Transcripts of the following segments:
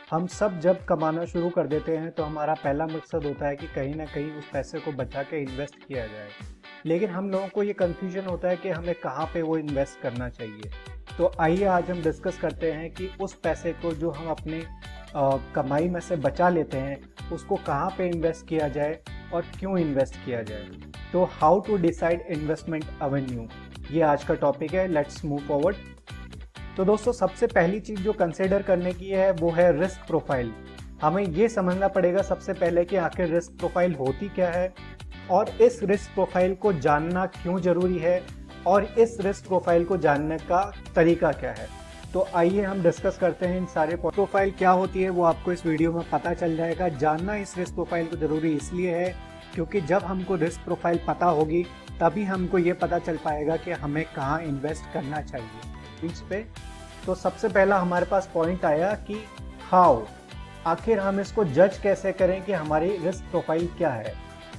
हम सब जब कमाना शुरू कर देते हैं तो हमारा पहला मकसद होता है कि कहीं ना कहीं उस पैसे को बचा के इन्वेस्ट किया जाए। लेकिन हम लोगों को ये कन्फ्यूजन होता है कि हमें कहाँ पे वो इन्वेस्ट करना चाहिए। तो आइए आज हम डिस्कस करते हैं कि उस पैसे को जो हम अपने कमाई में से बचा लेते हैं उसको कहाँ पे इन्वेस्ट किया जाए और क्यों इन्वेस्ट किया जाए। तो how to decide investment avenue, ये आज का टॉपिक है। Let's move forward. तो दोस्तों, सबसे पहली चीज़ जो कंसिडर करने की है वो है रिस्क प्रोफाइल। हमें ये समझना पड़ेगा सबसे पहले कि आखिर रिस्क प्रोफाइल होती क्या है और इस रिस्क प्रोफाइल को जानना क्यों ज़रूरी है और इस रिस्क प्रोफाइल को जानने का तरीका क्या है। तो आइए हम डिस्कस करते हैं इन सारे प्रोफाइल क्या होती है वो आपको इस वीडियो में पता चल जाएगा। जानना इस रिस्क प्रोफाइल को ज़रूरी इसलिए है क्योंकि जब हमको रिस्क प्रोफाइल पता होगी तभी हमको ये पता चल पाएगा कि हमें कहाँ इन्वेस्ट करना चाहिए इस पे। तो सबसे पहला हमारे पास पॉइंट आया कि हाउ, आखिर हम इसको जज कैसे करें कि हमारी रिस्क प्रोफाइल क्या है।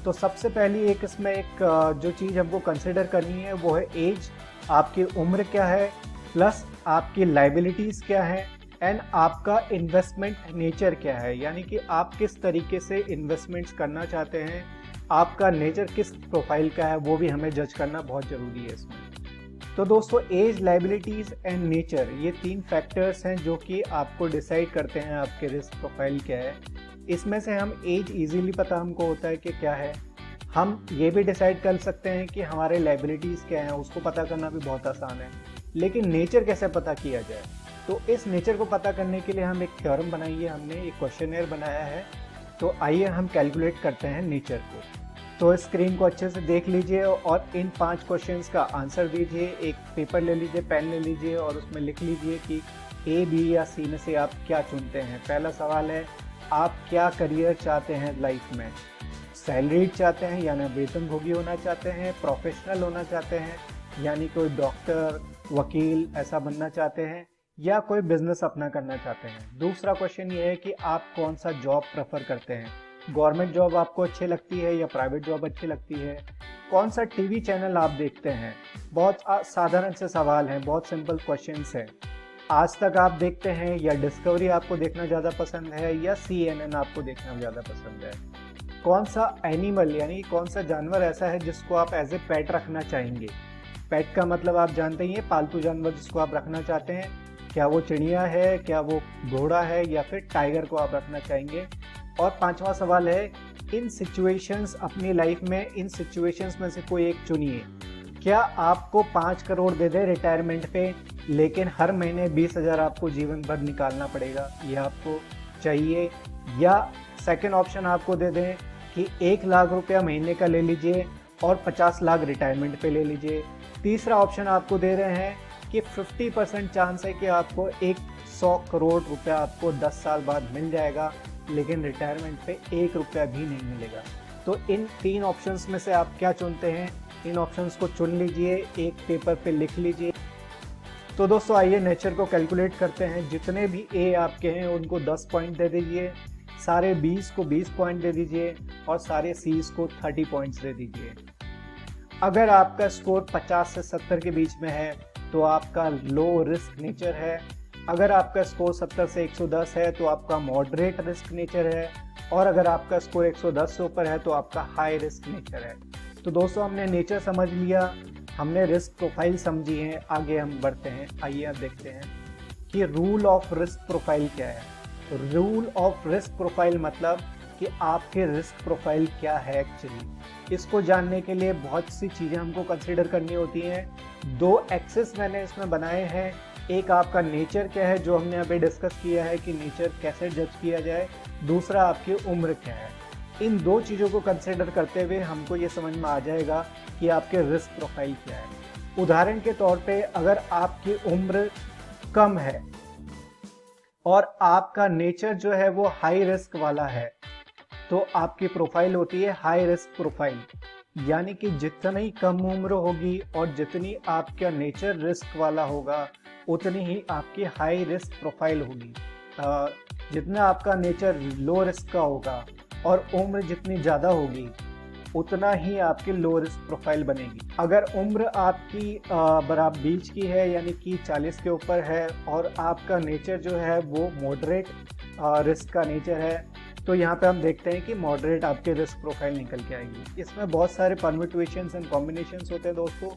तो सबसे पहली इसमें जो चीज़ हमको कंसिडर करनी है वो है एज, आपकी उम्र क्या है, प्लस आपकी लाइबिलिटीज़ क्या है एंड आपका इन्वेस्टमेंट नेचर क्या है, यानी कि आप किस तरीके से इन्वेस्टमेंट्स करना चाहते हैं, आपका नेचर किस प्रोफाइल का है, वो भी हमें जज करना बहुत ज़रूरी है इसमें। तो दोस्तों, एज, लाइबिलिटीज़ एंड नेचर, ये 3 फैक्टर्स हैं जो कि आपको डिसाइड करते हैं आपके रिस्क प्रोफाइल क्या है। इसमें से हम एज इजीली पता हमको होता है कि क्या है। हम ये भी डिसाइड कर सकते हैं कि हमारे लाइबिलिटीज़ क्या हैं, उसको पता करना भी बहुत आसान है। लेकिन नेचर कैसे पता किया जाए, तो इस नेचर को पता करने के लिए हम एक थ्योरम बनाई है, हमने एक क्वेश्चनेयर बनाया है। तो आइए हम कैलकुलेट करते हैं नेचर को। तो स्क्रीन को अच्छे से देख लीजिए और इन 5 क्वेश्चंस का आंसर दीजिए। एक पेपर ले लीजिए, पेन ले लीजिए और उसमें लिख लीजिए कि ए, बी या सी में से आप क्या चुनते हैं। पहला सवाल है, आप क्या करियर चाहते हैं लाइफ में? सैलरीड चाहते हैं यानी वेतनभोगी होना चाहते हैं, प्रोफेशनल होना चाहते हैं यानी कोई डॉक्टर, वकील ऐसा बनना चाहते हैं, या कोई बिजनेस अपना करना चाहते हैं। दूसरा क्वेश्चन ये है कि आप कौन सा जॉब प्रेफर करते हैं, गवर्नमेंट जॉब आपको अच्छी लगती है या प्राइवेट जॉब अच्छी लगती है, कौन सा टीवी चैनल आप देखते हैं। बहुत साधारण से सवाल हैं, बहुत सिंपल क्वेश्चंस हैं। आज तक आप देखते हैं या डिस्कवरी आपको देखना ज़्यादा पसंद है या CNN आपको देखना ज़्यादा पसंद है। कौन सा एनिमल यानी कौन सा जानवर ऐसा है जिसको आप एज ए पेट रखना चाहेंगे। पेट का मतलब आप जानते ही हैं, पालतू जानवर जिसको आप रखना चाहते हैं। क्या वो चिड़िया है, क्या वो घोड़ा है या फिर टाइगर को आप रखना चाहेंगे। और 5वां सवाल है, इन सिचुएशंस अपनी लाइफ में इन सिचुएशंस में से कोई एक चुनिए। क्या आपको 5 करोड़ दे दे रिटायरमेंट पे लेकिन हर महीने 20,000 आपको जीवन भर निकालना पड़ेगा, ये आपको चाहिए। या सेकंड ऑप्शन आपको दे दें कि 1 लाख रुपया महीने का ले लीजिए और 50 लाख रिटायरमेंट पे ले लीजिए। तीसरा ऑप्शन आपको दे रहे हैं कि 50% चांस है कि आपको 100 करोड़ रुपया आपको 10 साल बाद मिल जाएगा लेकिन रिटायरमेंट पे 1 रुपया भी नहीं मिलेगा। तो इन 3 ऑप्शंस में से आप क्या चुनते हैं, इन ऑप्शंस को चुन लीजिए, एक पेपर पे लिख लीजिए। तो दोस्तों, आइए नेचर को कैलकुलेट करते हैं। जितने भी ए आपके हैं उनको 10 पॉइंट दे दीजिए, सारे बीस को 20 पॉइंट दे दीजिए और सारे सीज को 30 पॉइंट्स दे दीजिए। अगर आपका स्कोर 50 से 70 के बीच में है तो आपका लो रिस्क नेचर है। अगर आपका स्कोर 70 से 110 है तो आपका मॉडरेट रिस्क नेचर है। और अगर आपका स्कोर 110 से ऊपर है तो आपका हाई रिस्क नेचर है। तो दोस्तों, हमने नेचर समझ लिया, हमने रिस्क प्रोफाइल समझी है, आगे हम बढ़ते हैं। आइए अब देखते हैं कि रूल ऑफ रिस्क प्रोफाइल क्या है। रूल ऑफ रिस्क प्रोफाइल मतलब कि आपके रिस्क प्रोफाइल क्या है एक्चुअली। इसको जानने के लिए बहुत सी चीज़ें हमको कंसिडर करनी होती हैं। 2 एक्सेस मैंने इसमें बनाए हैं। एक आपका नेचर क्या है जो हमने अभी डिस्कस किया है कि नेचर कैसे जज किया जाए, दूसरा आपकी उम्र क्या है। इन 2 चीज़ों को कंसिडर करते हुए हमको ये समझ में आ जाएगा कि आपके रिस्क प्रोफाइल क्या है। उदाहरण के तौर पे, अगर आपकी उम्र कम है और आपका नेचर जो है वो हाई रिस्क वाला है तो आपकी प्रोफाइल होती है हाई रिस्क प्रोफाइल। यानी कि जितनी कम उम्र होगी और जितनी आपका नेचर रिस्क वाला होगा उतनी ही आपकी हाई रिस्क प्रोफाइल होगी। जितना आपका नेचर लो रिस्क का होगा और उम्र जितनी ज़्यादा होगी उतना ही आपकी लो रिस्क प्रोफाइल बनेगी। अगर उम्र आपकी बराबर बीच की है यानी कि 40 के ऊपर है और आपका नेचर जो है वो मॉडरेट रिस्क का नेचर है, तो यहाँ पे हम देखते हैं कि मॉडरेट आपके रिस्क प्रोफाइल निकल के आएगी। इसमें बहुत सारे परम्यूटेशंस एंड कॉम्बिनेशंस होते हैं दोस्तों,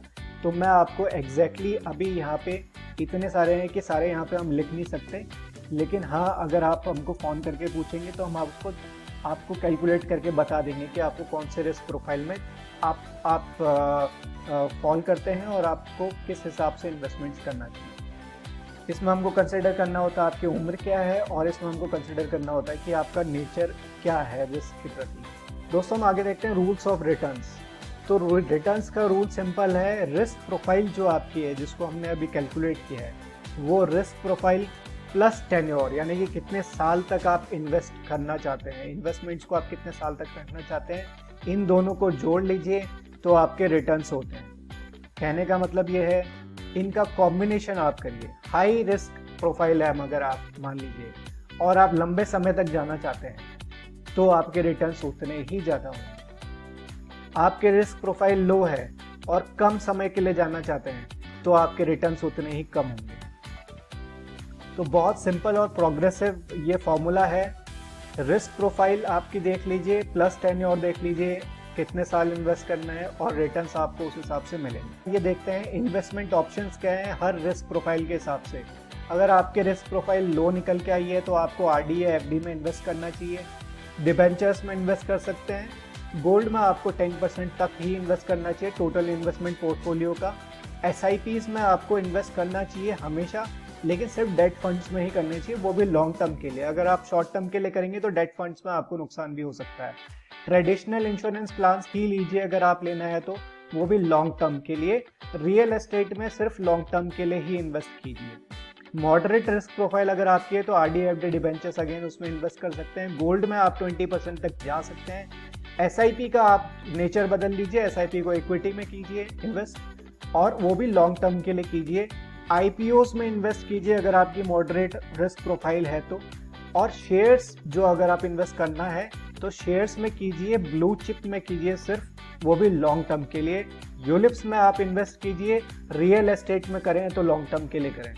तो मैं आपको एग्जैक्टली अभी यहाँ पे इतने सारे हैं कि सारे यहाँ पे हम लिख नहीं सकते, लेकिन हाँ अगर आप हमको फ़ोन करके पूछेंगे तो हम आपको कैलकुलेट करके बता देंगे कि आपको कौन से रिस्क प्रोफाइल में आप फॉल करते हैं और आपको किस हिसाब से इन्वेस्टमेंट्स करना चाहिए। इसमें हमको कंसिडर करना होता है आपकी उम्र क्या है, और इसमें हमको कंसिडर करना होता है कि आपका नेचर क्या है रिस्क के प्रति। दोस्तों हम आगे देखते हैं रूल्स ऑफ रिटर्न्स। तो रिटर्न्स का रूल सिंपल है, रिस्क प्रोफाइल जो आपकी है जिसको हमने अभी कैलकुलेट किया है वो रिस्क प्रोफाइल प्लस टेन्योर, यानी कि कितने साल तक आप इन्वेस्ट करना चाहते हैं, इन्वेस्टमेंट्स को आप कितने साल तक रखना चाहते हैं, इन दोनों को जोड़ लीजिए तो आपके रिटर्न्स होते हैं। कहने का मतलब ये है इनका कॉम्बिनेशन आप करिए। हाई रिस्क प्रोफाइल है मगर आप मान लीजिए और आप लंबे समय तक जाना चाहते हैं तो आपके रिटर्न्स उतने ही ज़्यादा होंगे। आपके रिस्क प्रोफाइल लो है और कम समय के लिए जाना चाहते हैं तो आपके रिटर्न्स उतने ही कम होंगे। तो बहुत सिंपल और प्रोग्रेसिव ये फॉर्मूला है। रिस्क प्रोफाइल आपकी देख लीजिए, प्लस टेन्योर देख लीजिए, कितने साल इन्वेस्ट करना है और रिटर्न्स आपको उस हिसाब से मिलेंगे। ये देखते हैं इन्वेस्टमेंट ऑप्शंस क्या हैं हर रिस्क प्रोफाइल के हिसाब से। अगर आपके रिस्क प्रोफाइल लो निकल के आई है तो आपको आरडी या एफडी में इन्वेस्ट करना चाहिए, डिबेंचर्स में इन्वेस्ट कर सकते हैं, गोल्ड में आपको 10% तक ही इन्वेस्ट करना चाहिए टोटल इन्वेस्टमेंट पोर्टफोलियो का, एसआईपीज में आपको इन्वेस्ट करना चाहिए हमेशा, लेकिन सिर्फ डेट फंड्स में ही करने चाहिए, वो भी लॉन्ग टर्म के लिए। अगर आप शॉर्ट टर्म के लिए करेंगे तो डेट फंड्स में आपको नुकसान भी हो सकता है। ट्रेडिशनल इंश्योरेंस प्लान्स ही लीजिए अगर आप लेना है तो, वो भी लॉन्ग टर्म के लिए। रियल एस्टेट में सिर्फ लॉन्ग टर्म के लिए ही इन्वेस्ट कीजिए। मॉडरेट रिस्क प्रोफाइल अगर आपकी है तो आरडी एफडी डिबेंचर्स अगेन उसमें इन्वेस्ट कर सकते हैं। गोल्ड में आप 20% तक जा सकते हैं। एसआईपी का आप नेचर बदल लीजिए, एसआईपी को इक्विटी में कीजिए इन्वेस्ट, और वो भी लॉन्ग टर्म के लिए कीजिए। आईपीओस में इन्वेस्ट कीजिए अगर आपकी मॉडरेट रिस्क प्रोफाइल है तो, और शेयर्स जो अगर आप इन्वेस्ट करना है तो शेयर्स में कीजिए, ब्लू चिप में कीजिए सिर्फ, वो भी लॉन्ग टर्म के लिए। यूलिप्स में आप इन्वेस्ट कीजिए, रियल एस्टेट में करें तो लॉन्ग टर्म के लिए करें।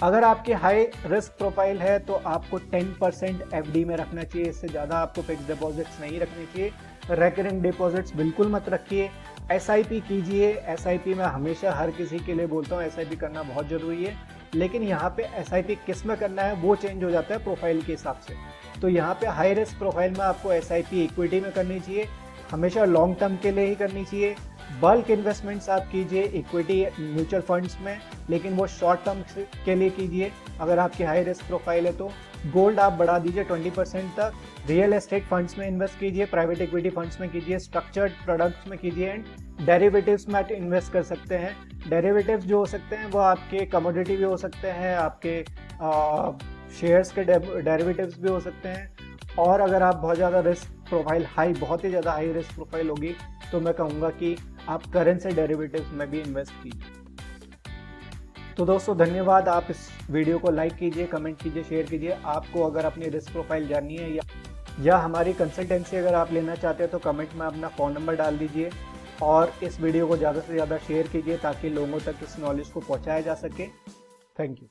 अगर आपकी हाई रिस्क प्रोफाइल है तो आपको 10% एफडी में रखना चाहिए, इससे ज़्यादा आपको फिक्स डिपॉजिट्स नहीं रखने चाहिए। रिकरिंग डिपॉजिट्स बिल्कुल मत रखिए। एसआईपी कीजिए, एसआईपी में हमेशा हर किसी के लिए बोलता हूँ एसआईपी करना बहुत ज़रूरी है, लेकिन यहाँ पे एसआईपी किस में करना है वो चेंज हो जाता है प्रोफाइल के हिसाब से। तो यहाँ पे हाई रिस्क प्रोफाइल में आपको एसआईपी इक्विटी में करनी चाहिए, हमेशा लॉन्ग टर्म के लिए ही करनी चाहिए। बल्क इन्वेस्टमेंट्स आप कीजिए इक्विटी म्यूचुअल फंड्स में, लेकिन वो शॉर्ट टर्म के लिए कीजिए अगर आपकी हाई रिस्क प्रोफाइल है तो। गोल्ड आप बढ़ा दीजिए 20% तक। रियल एस्टेट फंड्स में इन्वेस्ट कीजिए, प्राइवेट इक्विटी फंड्स में कीजिए, स्ट्रक्चर्ड प्रोडक्ट्स में कीजिए, एंड डेरिवेटिव्स में इन्वेस्ट कर सकते हैं। डेरिवेटिव्स जो हो सकते हैं वो आपके कमोडिटी भी हो सकते हैं, आपके शेयर्स के डेरिवेटिव्स भी हो सकते हैं। और अगर आप बहुत ज़्यादा रिस्क प्रोफाइल बहुत ही ज़्यादा हाई रिस्क प्रोफाइल होगी तो मैं कहूँगा कि आप करेंसी डेरिवेटिव्स में भी इन्वेस्ट कीजिए। तो दोस्तों धन्यवाद। आप इस वीडियो को लाइक कीजिए, कमेंट कीजिए, शेयर कीजिए। आपको अगर अपनी रिस्क प्रोफाइल जाननी है या हमारी कंसल्टेंसी अगर आप लेना चाहते हैं तो कमेंट में अपना फ़ोन नंबर डाल दीजिए, और इस वीडियो को ज़्यादा से ज़्यादा शेयर कीजिए ताकि लोगों तक इस नॉलेज को पहुँचाया जा सके। Thank you.